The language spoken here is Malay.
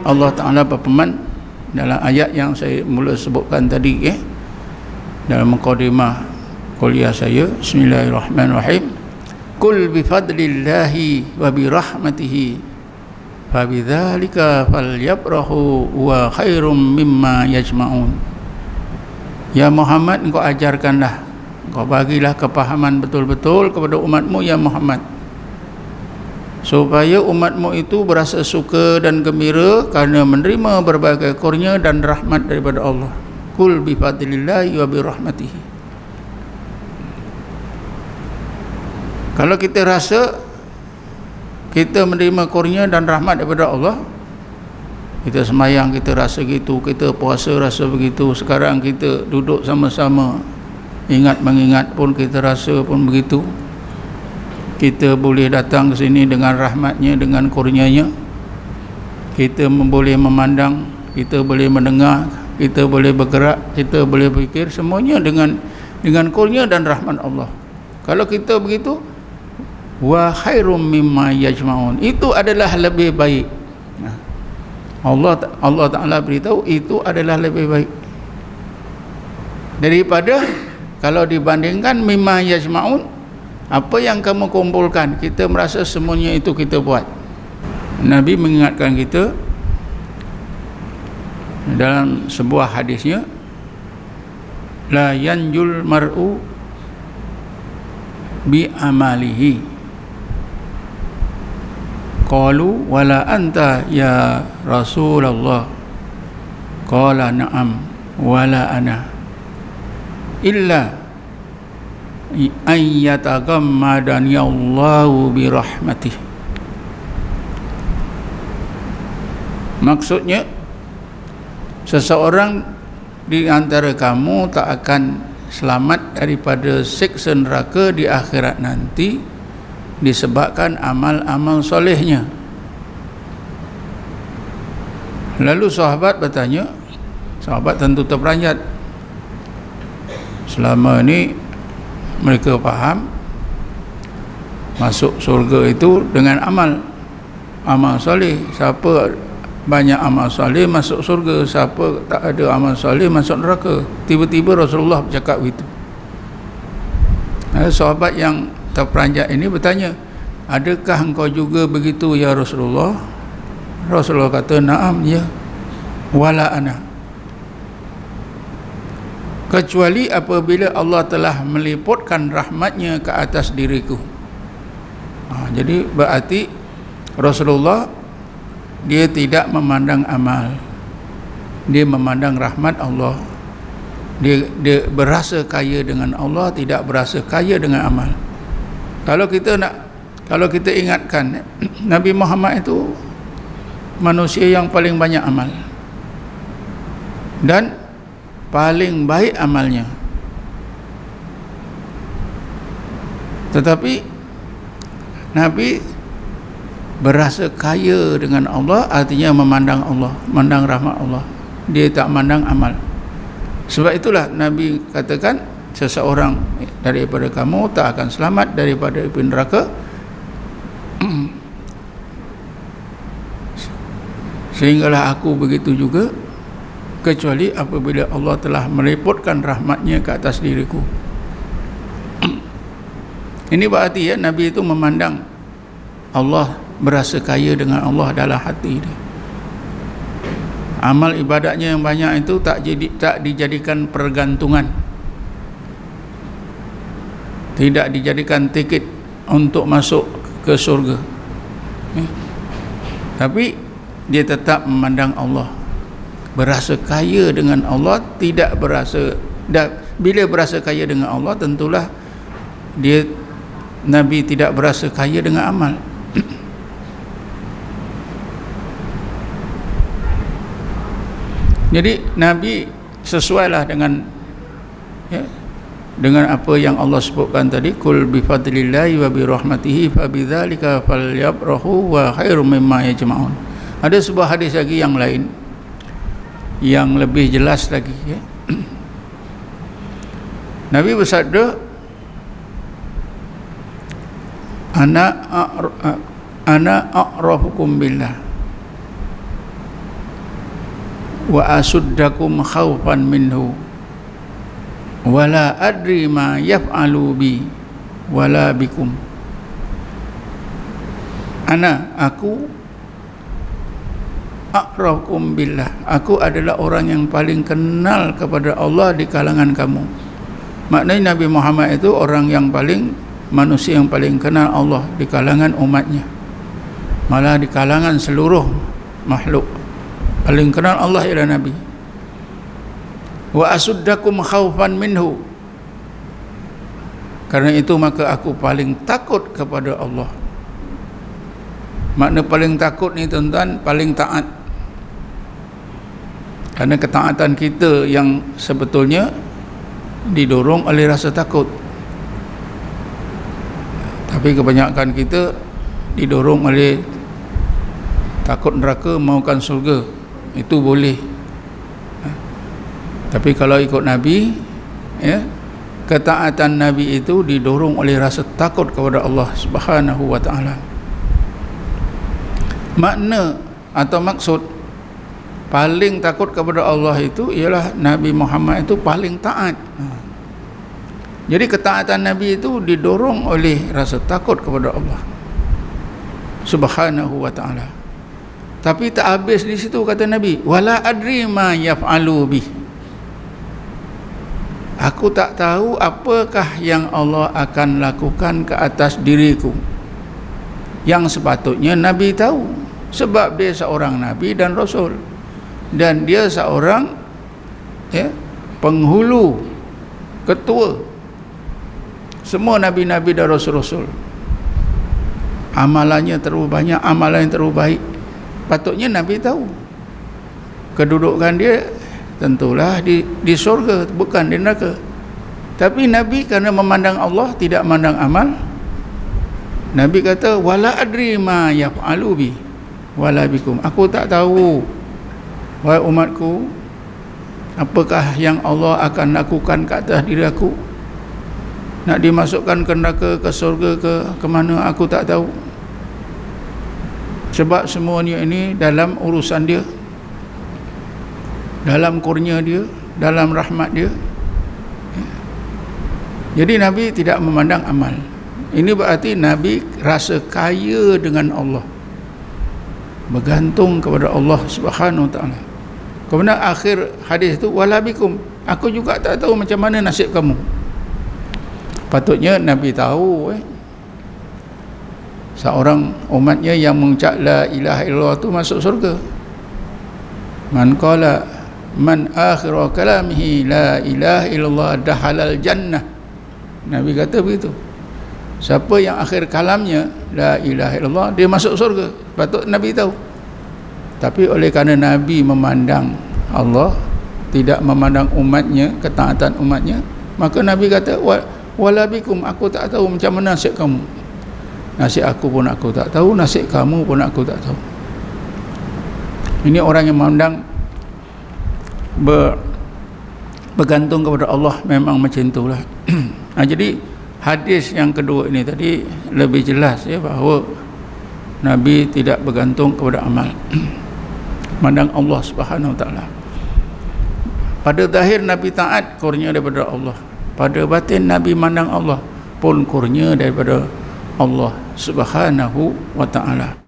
Allah Ta'ala berfirman dalam ayat yang saya mula sebutkan tadi, dalam mukadimah kuliah saya, bismillahirrahmanirrahim, kul bifadlillahi wa birahmatihi fabidzalika falyabrahu wa khairum mimma yajma'un. Ya Muhammad, engkau ajarkanlah, engkau bagilah kepahaman betul-betul kepada umatmu ya Muhammad, supaya umatmu itu berasa suka dan gembira kerana menerima berbagai kurnia dan rahmat daripada Allah. Kul bifadlillahi wa birahmatihi. Kalau kita rasa kita menerima kurnia dan rahmat daripada Allah, kita semayang kita rasa gitu, kita puasa rasa begitu, sekarang kita duduk sama-sama ingat mengingat pun kita rasa pun begitu, kita boleh datang ke sini dengan rahmatnya, dengan kurnianya, kita boleh memandang, kita boleh mendengar, kita boleh bergerak, kita boleh berfikir, semuanya dengan kurnia dan rahmat Allah. Kalau kita begitu, wa khairum mimma yajma'un, itu adalah lebih baik. Allah Ta'ala beritahu itu adalah lebih baik daripada kalau dibandingkan mimma yajma'un, apa yang kamu kumpulkan, kita merasa semuanya itu kita buat. Nabi mengingatkan kita dalam sebuah hadisnya, la yanjul mar'u bi amalihi. Qalu wala anta ya Rasulullah. Qala na'am wala ana illa ayyatagammadani Allahu birahmatih. Maksudnya, seseorang di antara kamu tak akan selamat daripada siksa neraka di akhirat nanti disebabkan amal-amal solehnya. Lalu sahabat bertanya, sahabat tentu terperanjat, selama ini mereka faham masuk surga itu dengan amal soleh. Siapa banyak amal soleh masuk surga, siapa tak ada amal soleh masuk neraka. Tiba-tiba Rasulullah bercakap begitu. Sahabat yang terperanjat ini bertanya, adakah engkau juga begitu ya Rasulullah? Rasulullah kata, na'am ya, wala ana, kecuali apabila Allah telah meliputkan rahmatnya ke atas diriku. Jadi berarti Rasulullah dia tidak memandang amal, dia memandang rahmat Allah. Dia berasa kaya dengan Allah, tidak berasa kaya dengan amal. Kalau kita ingatkan, Nabi Muhammad itu manusia yang paling banyak amal dan paling baik amalnya, tetapi Nabi berasa kaya dengan Allah, artinya memandang Allah, memandang rahmat Allah, dia tak memandang amal. Sebab itulah Nabi katakan, seseorang daripada kamu tak akan selamat daripada api neraka sehinggalah aku begitu juga, kecuali apabila Allah telah meliputkan rahmatnya ke atas diriku. Ini berarti ya, Nabi itu memandang Allah, berasa kaya dengan Allah dalam hati dia. Amal ibadatnya yang banyak itu tak dijadikan pergantungan, tidak dijadikan tiket untuk masuk ke surga, tapi dia tetap memandang Allah, berasa kaya dengan Allah, tidak berasa, bila berasa kaya dengan Allah, tentulah dia, Nabi tidak berasa kaya dengan amal. Jadi Nabi sesuailah dengan dengan apa yang Allah sebutkan tadi, kul bifadlillahi wa birahmatihi fabidzalika falyabrahu wa khairum mimma yajma'un. Ada sebuah hadis lagi yang lain yang lebih jelas lagi, Nabi bersabda, ana a'rafukum billah. wa asuddakum khaufan minhu wala adri ma yaf'alu bi wala bikum. Aku aqrabukum billah, aku adalah orang yang paling kenal kepada Allah di kalangan kamu. Maknanya Nabi Muhammad itu orang yang paling, manusia yang paling kenal Allah di kalangan umatnya, malah di kalangan seluruh makhluk paling kenal Allah ialah Nabi. Wa asuddakum khaufan minhu, karena itu maka aku paling takut kepada Allah. Makna paling takut ni tuan-tuan, paling taat. Karena ketaatan kita yang sebetulnya didorong oleh rasa takut, tapi kebanyakan kita didorong oleh takut neraka, mahukan surga. Itu boleh. Tapi kalau ikut Nabi, ya, ketaatan Nabi itu didorong oleh rasa takut kepada Allah Subhanahu wa ta'ala. Makna atau maksud paling takut kepada Allah itu ialah Nabi Muhammad itu paling taat. Jadi ketaatan Nabi itu didorong oleh rasa takut kepada Allah Subhanahu wa ta'ala. Tapi tak habis di situ, kata Nabi, wala adri ma yaf'alu bih, aku tak tahu apakah yang Allah akan lakukan ke atas diriku. Yang sepatutnya Nabi tahu, sebab dia seorang Nabi dan Rasul, dan dia seorang, ya, penghulu, ketua semua Nabi-Nabi dan Rasul-Rasul. Amalannya terlalu banyak, amalan yang terlalu baik. Patutnya Nabi tahu kedudukan dia tentulah di surga, bukan di neraka. Tapi Nabi kerana memandang Allah, tidak memandang amal, Nabi kata wala adri ma yaf'alu bi wala bikum, aku tak tahu wahai umatku apakah yang Allah akan lakukan ke atas diri aku. Nak dimasukkan ke neraka, ke surga, ke mana, aku tak tahu. Sebab semuanya ini dalam urusan dia, dalam kurnia dia, dalam rahmat dia. Jadi Nabi tidak memandang amal. Ini berarti Nabi rasa kaya dengan Allah, bergantung kepada Allah Subhanahu wa ta'ala. Kemudian akhir hadis itu wala bikum, aku juga tak tahu macam mana nasib kamu. Patutnya Nabi tahu, seorang umatnya yang mengucap la ilaha illallah itu masuk surga. Man qala man akhiru kalamihi la ilaha illallah dahalal jannah, Nabi kata begitu. Siapa yang akhir kalamnya la ilaha illallah, dia masuk surga. Patut Nabi tahu. Tapi oleh kerana Nabi memandang Allah, tidak memandang umatnya, ketaatan umatnya, maka Nabi kata wala bikum, aku tak tahu macam mana nasib kamu. Nasib aku pun aku tak tahu, nasib kamu pun aku tak tahu. Ini orang yang memandang bergantung kepada Allah, memang macam itulah. Jadi hadis yang kedua ini tadi lebih jelas, ya, bahawa Nabi tidak bergantung kepada amal, memandang Allah Subhanahu wa ta'ala. Pada zahir Nabi taat, kurnia daripada Allah. Pada batin Nabi memandang Allah, pun kurnia daripada Allah Subhanahu wa ta'ala.